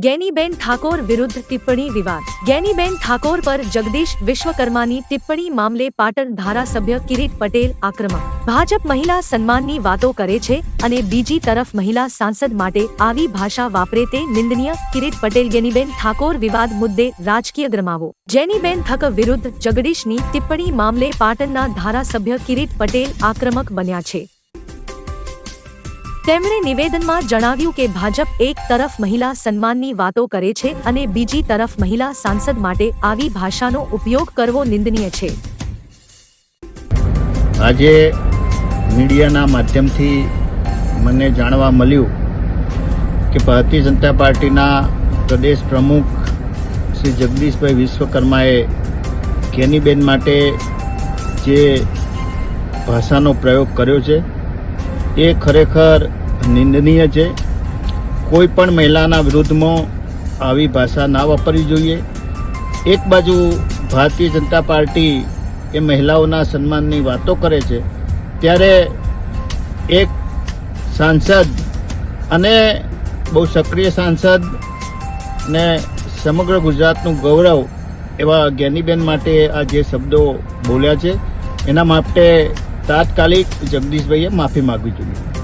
ગેનીબેન ઠાકોર વિરુદ્ધ ટિપ્પણી વિવાદ। ગેનીબેન ઠાકોર પર જગદીશ વિશ્વકર્માની ટિપ્પણી મામલે પાટણ ધારાસભ્ય કિરીટ પટેલ આક્રમક। ભાજપ મહિલા સન્માનની વાતો કરે છે અને બીજી તરફ મહિલા સાંસદ માટે આવી ભાષા વાપરે તે નિંદનીય। કિરીટ પટેલ ગેનીબેન ઠાકોર વિવાદ મુદ્દે રાજકીય ગરમાવો। ગેનીબેન ઠાકોર વિરુદ્ધ જગદીશની ટિપ્પણી મામલે પાટણના ધારાસભ્ય કિરીટ પટેલ આક્રમક બન્યા છે। તેમણે નિવેદનમાં જણાવ્યું કે ભાજપ એક તરફ મહિલા સન્માનની વાતો કરે છે અને બીજી તરફ મહિલા સાંસદ માટે આવી ભાષાનો ઉપયોગ કરવો નિંદનીય છે। આજે મીડિયાના માધ્યમથી મને જાણવા મળ્યું કે ભારતીય જનતા પાર્ટીના પ્રદેશ પ્રમુખ શ્રી જગદીશભાઈ વિશ્વકર્માએ ગેનીબેન માટે જે ભાષાનો પ્રયોગ કર્યો છે એ ખરેખર નિંદનીય છે। કોઈ પણ મહિલાના વિરુદ્ધમાં આવી ભાષા ના વાપરવી જોઈએ। એક બાજુ ભારતીય જનતા પાર્ટી એ મહિલાઓના સન્માનની વાતો કરે છે, ત્યારે એક સાંસદ અને બહુ સક્રિય સાંસદ ને સમગ્ર ગુજરાતનું ગૌરવ એવા ગેનીબેન માટે આ જે શબ્દો બોલ્યા છે એના માટે તાત્કાલિક જગદીશભાઈએ માફી માગવી જોઈએ।